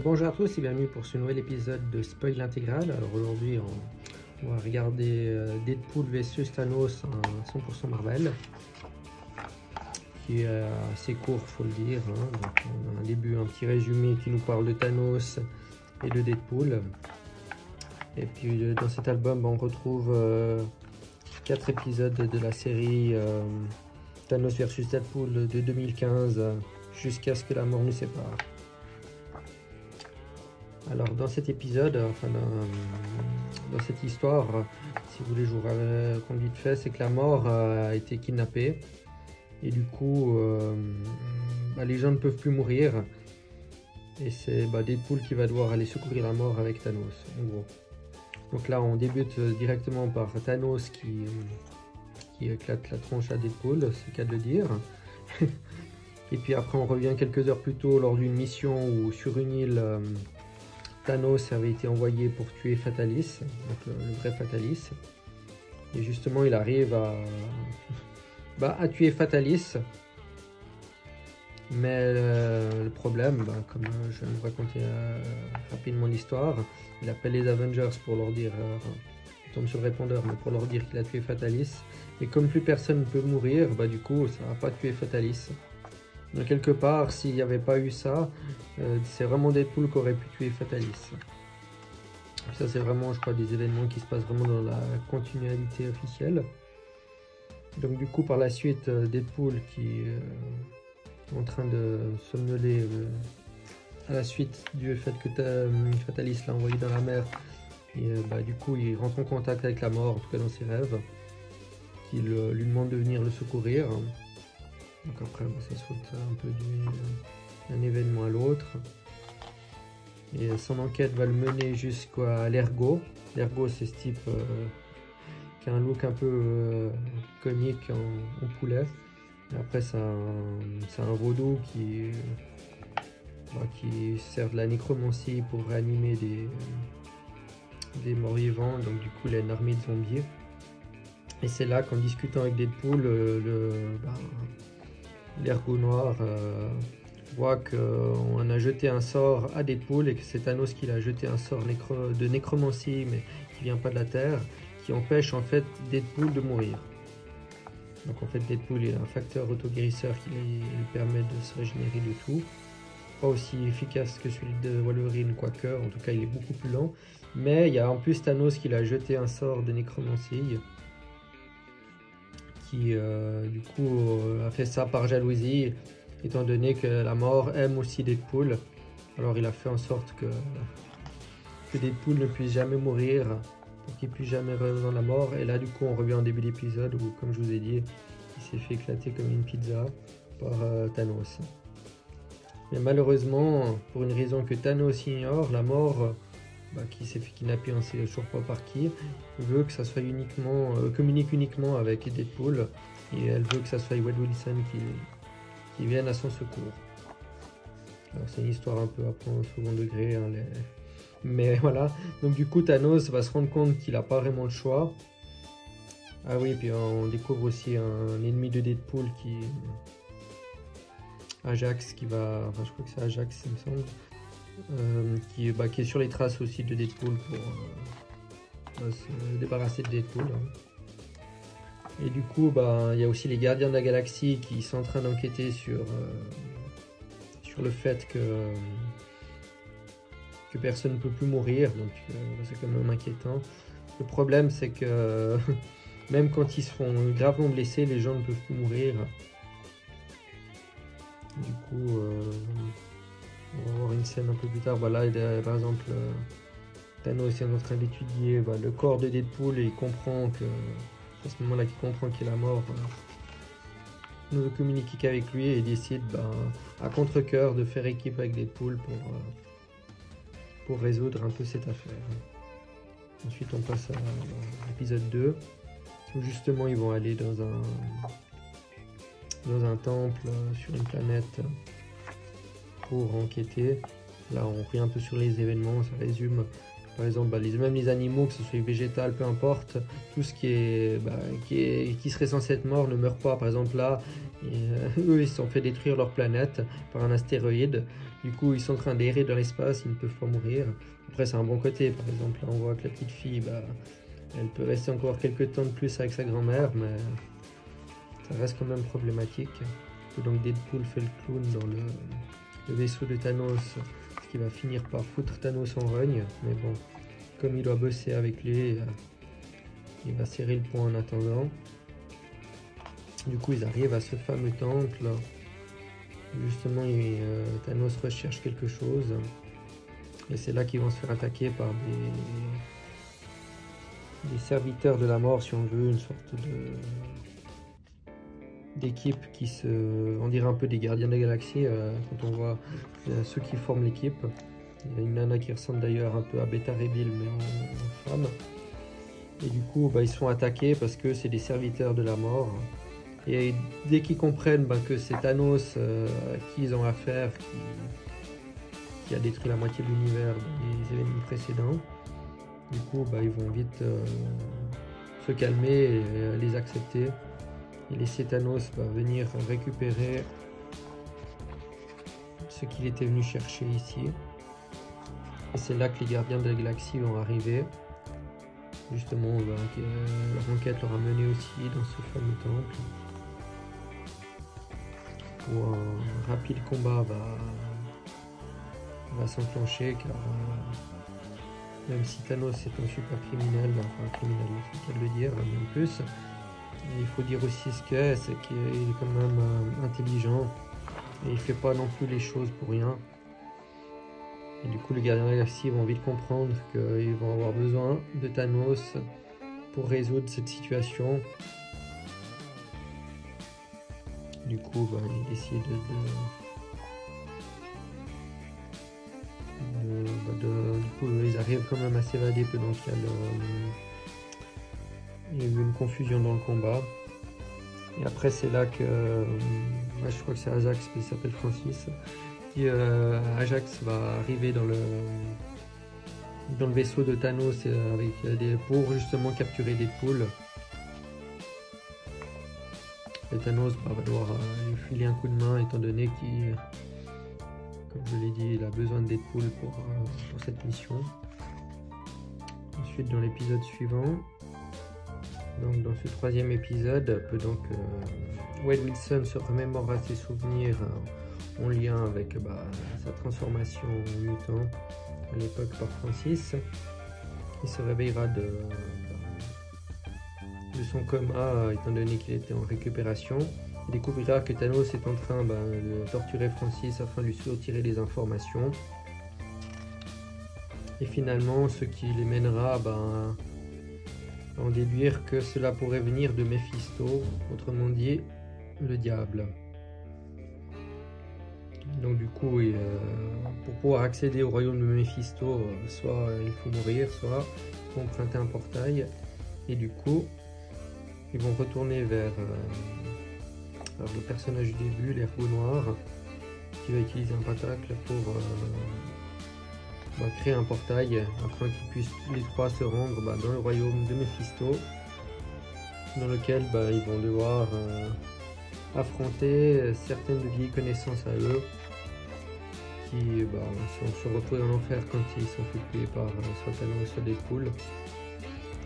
Bonjour à tous et bienvenue pour ce nouvel épisode de Spoil Intégral. Alors aujourd'hui on va regarder Deadpool vs Thanos en 100% Marvel, qui est assez court faut le dire, hein. Donc on a un début, un petit résumé qui nous parle de Thanos et de Deadpool. Et puis dans cet album on retrouve 4 épisodes de la série Thanos vs Deadpool de 2015 jusqu'à ce que la mort nous sépare. Alors dans cet épisode, enfin dans cette histoire, si vous voulez je vous raconte vite fait, c'est que la mort a été kidnappée et du coup les gens ne peuvent plus mourir et c'est Deadpool qui va devoir aller secourir la mort avec Thanos en gros. Donc là on débute directement par Thanos qui éclate la tronche à Deadpool, c'est le cas de le dire. Et puis après on revient quelques heures plus tôt lors d'une mission où sur une île Thanos avait été envoyé pour tuer Fatalis, donc le vrai Fatalis. Et justement, il arrive à tuer Fatalis. Mais le problème, comme je vais vous raconter rapidement l'histoire, il appelle les Avengers pour leur dire, il tombe sur le répondeur, mais pour leur dire qu'il a tué Fatalis. Et comme plus personne ne peut mourir, du coup, ça n'a pas tué Fatalis. Donc quelque part, s'il n'y avait pas eu ça, c'est vraiment Deadpool qui aurait pu tuer Fatalis. Ça c'est vraiment, je crois, des événements qui se passent vraiment dans la continuité officielle. Donc du coup, par la suite, Deadpool qui est en train de somnoler à la suite du fait que Fatalis l'a envoyé dans la mer. Et du coup, il rentre en contact avec la mort, en tout cas dans ses rêves, qui lui demande de venir le secourir. Donc après, ça saute un peu d'un événement à l'autre. Et son enquête va le mener jusqu'à l'Ergo. L'Ergo, c'est ce type qui a un look un peu comique en poulet. Et après, c'est un vaudou qui sert de la nécromancie pour réanimer des morts vivants. Donc du coup, il a une armée de zombies. Et c'est là qu'en discutant avec Deadpool, l'Ergo noir voit qu'on a jeté un sort à Deadpool et que c'est Thanos qui l'a jeté un sort de nécromancie mais qui vient pas de la Terre, qui empêche en fait Deadpool de mourir. Donc en fait Deadpool est un facteur auto-guérisseur qui lui permet de se régénérer de tout. Pas aussi efficace que celui de Wolverine, quoique, en tout cas il est beaucoup plus lent. Mais il y a en plus Thanos qui l'a jeté un sort de nécromancie, qui du coup a fait ça par jalousie, étant donné que la mort aime aussi Deadpool. Alors il a fait en sorte que Deadpool ne puisse jamais mourir, pour qu'il puisse jamais revenir dans la mort. Et là du coup on revient en début d'épisode où, comme je vous ai dit, il s'est fait éclater comme une pizza par Thanos. Mais malheureusement, pour une raison que Thanos ignore, la mort qui s'est fait kidnapper, on ne sait toujours pas par qui, veut que ça soit communique uniquement avec Deadpool, et elle veut que ça soit Wade Wilson qui vienne à son secours. C'est une histoire un peu à prendre au second degré, hein, mais voilà. Donc du coup Thanos va se rendre compte qu'il n'a pas vraiment le choix. Ah oui, puis on découvre aussi un ennemi de Deadpool Ajax, je crois que c'est Ajax il me semble, qui est sur les traces aussi de Deadpool pour se débarrasser de Deadpool, hein. Et du coup il y a aussi les gardiens de la galaxie qui sont en train d'enquêter sur le fait que personne ne peut plus mourir, donc c'est quand même inquiétant. Le problème c'est que même quand ils se font gravement blessés, les gens ne peuvent plus mourir. Du coup on va voir une scène un peu plus tard. Là par exemple Thanos est en train d'étudier le corps de Deadpool et il comprend que, à ce moment-là, qu'il comprend qu'il est mort, ne veut communiquer qu'avec lui et décide à contre-cœur de faire équipe avec Deadpool pour résoudre un peu cette affaire. Ensuite on passe à l'épisode 2 où justement ils vont aller dans un temple sur une planète pour enquêter. Là on revient un peu sur les événements, ça résume Par exemple, même les animaux, que ce soit végétal, peu importe, tout ce qui serait censé être mort ne meurt pas. Par exemple, là, eux, ils se sont fait détruire leur planète par un astéroïde. Du coup, ils sont en train d'errer dans l'espace, ils ne peuvent pas mourir. Après, c'est un bon côté. Par exemple, là, on voit que la petite fille, elle peut rester encore quelques temps de plus avec sa grand-mère, mais ça reste quand même problématique. Et donc, Deadpool fait le clown dans le vaisseau de Thanos, ce qui va finir par foutre Thanos en rogne. Mais bon, comme il doit bosser avec lui, il va serrer le poing en attendant. Du coup, ils arrivent à ce fameux temple. Justement, Thanos recherche quelque chose. Et c'est là qu'ils vont se faire attaquer par des serviteurs de la mort, si on veut, une sorte d'équipe on dirait un peu des gardiens de la galaxie, quand on voit ceux qui forment l'équipe. Il y a une nana qui ressemble d'ailleurs un peu à Beta Ray Bill, mais en femme. Et du coup, ils sont attaqués parce que c'est des serviteurs de la mort. Et dès qu'ils comprennent que c'est Thanos à qui ils ont affaire, qui a détruit la moitié de l'univers dans les événements précédents, du coup, ils vont vite se calmer et les accepter. Et laisser Thanos venir récupérer ce qu'il était venu chercher ici. Et c'est là que les gardiens de la galaxie vont arriver. Justement, leur enquête leur a mené aussi dans ce fameux temple, où un rapide combat va s'enclencher, car même si Thanos est un super criminel, enfin criminel, c'est le cas de le dire, même plus, il faut dire aussi c'est qu'il est quand même intelligent et il fait pas non plus les choses pour rien. Et du coup, les gardiens de la galaxie vont vite comprendre qu'ils vont avoir besoin de Thanos pour résoudre cette situation. Du coup, ils décident du coup, ils arrivent quand même à s'évader pendant qu'il y a eu une confusion dans le combat. Et après, c'est là que je crois que c'est Ajax, qui s'appelle Francis, Ajax va arriver dans le vaisseau de Thanos pour justement capturer Deadpool. Et Thanos va devoir lui filer un coup de main, étant donné qu'il, comme je l'ai dit, il a besoin de Deadpool pour cette mission. Ensuite, dans l'épisode suivant, donc dans ce troisième épisode, Wade Wilson se remémorera ses souvenirs en lien avec sa transformation en mutant à l'époque par Francis. Il se réveillera de son coma, étant donné qu'il était en récupération. Il découvrira que Thanos est en train de torturer Francis afin de lui soutirer des informations. Et finalement, ce qui les mènera à en déduire que cela pourrait venir de Mephisto, autrement dit, le diable. Donc du coup, pour pouvoir accéder au royaume de Mephisto, soit il faut mourir, soit il faut emprunter un portail. Et du coup, ils vont retourner vers le personnage du début, l'Ergot Noir, qui va utiliser un pentacle pour créer un portail afin qu'ils puissent tous les trois se rendre dans le royaume de Mephisto, dans lequel ils vont devoir affronter certaines vieilles connaissances à eux qui se retrouvent en enfer quand ils sont tués par soit Thanos soit Deadpool.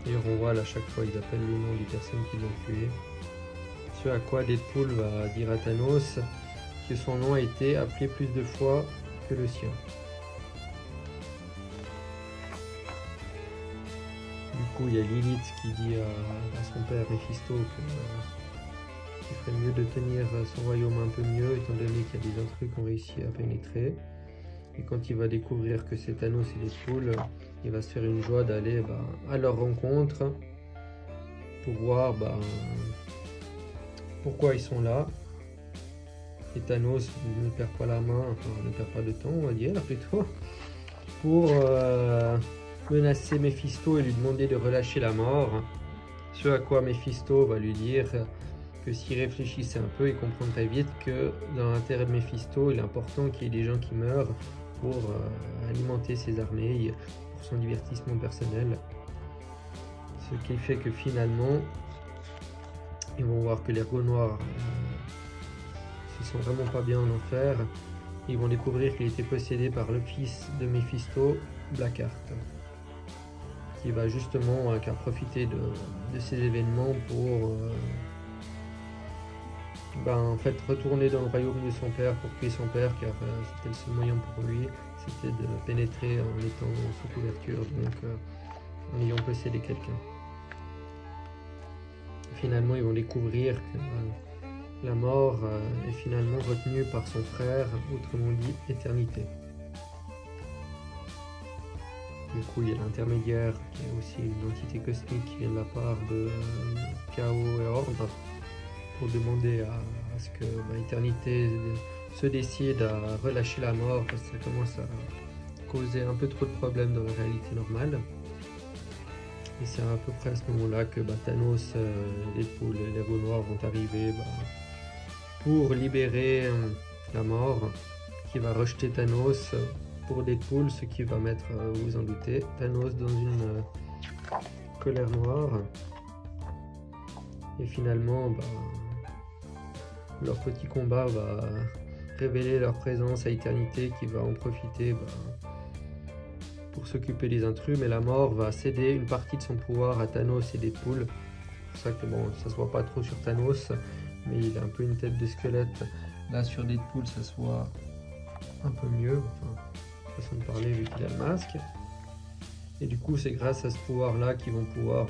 Et on voit à chaque fois ils appellent le nom des personnes qu'ils ont tuées. Ce à quoi Deadpool va dire à Thanos que son nom a été appelé plus de fois que le sien. Du coup, il y a Lilith qui dit à son père Mephisto qu'il ferait mieux de tenir son royaume un peu mieux, étant donné qu'il y a des intrus qui ont réussi à pénétrer. Et quand il va découvrir que c'est Thanos et Deadpool, il va se faire une joie d'aller à leur rencontre pour voir pourquoi ils sont là. Et Thanos ne perd pas la main, enfin ne perd pas de temps, on va dire plutôt, pour menacer Mephisto et lui demander de relâcher la mort. Ce à quoi Mephisto va lui dire que s'il réfléchissait un peu, il comprendrait vite que dans l'intérêt de Mephisto, il est important qu'il y ait des gens qui meurent pour alimenter ses armées, pour son divertissement personnel. Ce qui fait que finalement, ils vont voir que les Ergots noirs se sont vraiment pas bien en enfer. Ils vont découvrir qu'il était possédé par le fils de Méphisto, Blackheart, qui va justement profiter de ces événements pour en fait retourner dans le royaume de son père pour tuer son père, car c'était le seul moyen pour lui, c'était de pénétrer en étant sous couverture, donc en ayant possédé quelqu'un. Finalement, ils vont découvrir que la mort est finalement retenue par son frère, autrement dit Éternité. Du coup, il y a l'intermédiaire qui est aussi une entité cosmique qui vient de la part de Chaos et Ordre pour demander à ce que Éternité se décide à relâcher la mort parce que ça commence à causer un peu trop de problèmes dans la réalité normale. Et c'est à peu près à ce moment-là que Thanos, Deadpool et les Ergots noirs vont arriver pour libérer la mort, qui va rejeter Thanos pour Deadpool, ce qui va mettre, vous vous en doutez, Thanos dans une colère noire. Et finalement, leur petit combat va révéler leur présence à Éternité, qui va en profiter pour s'occuper des intrus, mais la mort va céder une partie de son pouvoir à Thanos et Deadpool. C'est pour ça que ça se voit pas trop sur Thanos, mais il a un peu une tête de squelette. Là sur Deadpool ça se voit un peu mieux, façon de parler vu qu'il a le masque. Et du coup c'est grâce à ce pouvoir là qu'ils vont pouvoir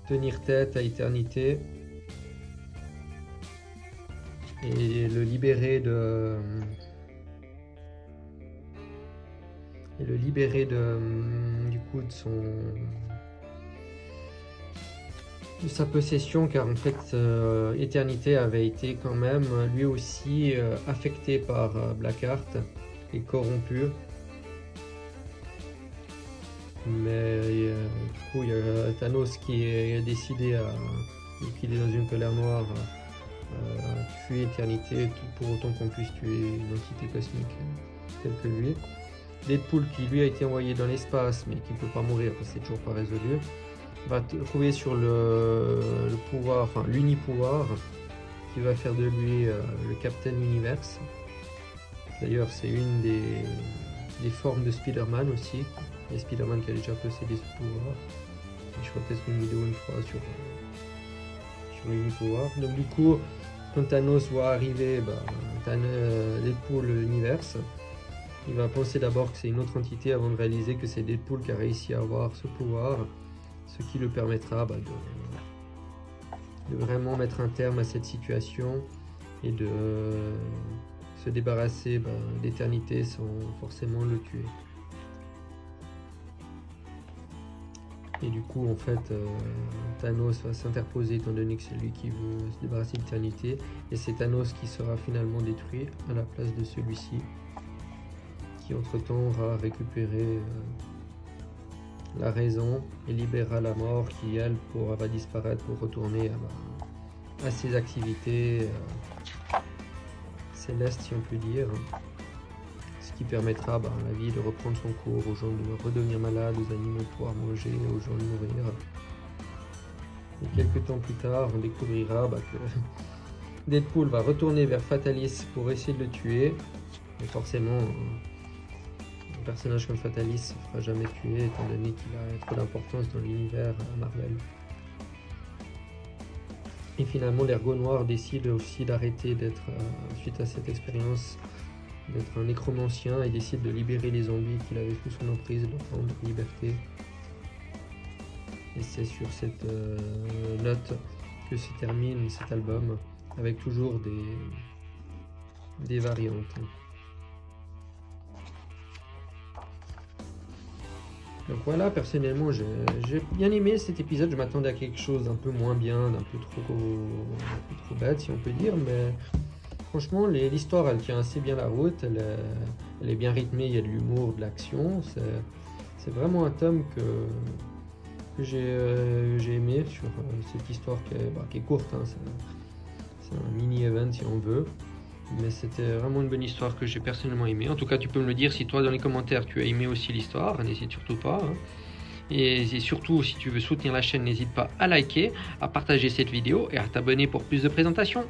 tenir tête à Éternité et le libérer de sa possession, car en fait Éternité avait été quand même lui aussi affecté par Blackheart et corrompu, mais du coup il y a Thanos qui a décidé qu'il est dans une colère noire tuer Éternité pour autant qu'on puisse tuer une entité cosmique telle que lui. Deadpool, qui lui a été envoyé dans l'espace mais qui ne peut pas mourir parce que c'est toujours pas résolu, va trouver sur le pouvoir, l'unipouvoir, qui va faire de lui le Captain Universe. D'ailleurs c'est une des formes de Spider-Man aussi. Il y a Spider-Man qui a déjà possédé ce pouvoir. Je ferai peut-être une vidéo une fois sur l'unipouvoir. Donc du coup, quand Thanos voit arriver Deadpool l'univers, il va penser d'abord que c'est une autre entité avant de réaliser que c'est Deadpool qui a réussi à avoir ce pouvoir, ce qui lui permettra de vraiment mettre un terme à cette situation et de se débarrasser d'Éternité sans forcément le tuer. Et du coup en fait Thanos va s'interposer étant donné que c'est lui qui veut se débarrasser d'Éternité, et c'est Thanos qui sera finalement détruit à la place de celui-ci, qui entre-temps aura récupéré la raison et libérera la mort, qui elle va disparaître pour retourner à ses activités célestes, si on peut dire, ce qui permettra à la vie de reprendre son cours, aux gens de redevenir malades, aux animaux de pouvoir manger, aux gens de mourir. Et quelques temps plus tard, on découvrira que Deadpool va retourner vers Fatalis pour essayer de le tuer, mais forcément un personnage comme Fatalis ne se fera jamais tuer étant donné qu'il a trop d'importance dans l'univers Marvel. Et finalement l'Ergot noir décide aussi d'arrêter d'être, suite à cette expérience, d'être un nécromancien, et décide de libérer les zombies qu'il avait sous son emprise, de leur rendre liberté. Et c'est sur cette note que se termine cet album, avec toujours des variantes. Donc voilà, personnellement j'ai bien aimé cet épisode. Je m'attendais à quelque chose d'un peu moins bien, d'un peu trop bête si on peut dire, mais franchement l'histoire elle tient assez bien la route, elle est bien rythmée, il y a de l'humour, de l'action, c'est vraiment un tome que j'ai aimé sur cette histoire qui est courte, hein. C'est un mini-event si on veut, Mais c'était vraiment une bonne histoire que j'ai personnellement aimée. En tout cas, tu peux me le dire si toi, dans les commentaires, tu as aimé aussi l'histoire. N'hésite surtout pas. Hein. Et surtout, si tu veux soutenir la chaîne, n'hésite pas à liker, à partager cette vidéo et à t'abonner pour plus de présentations.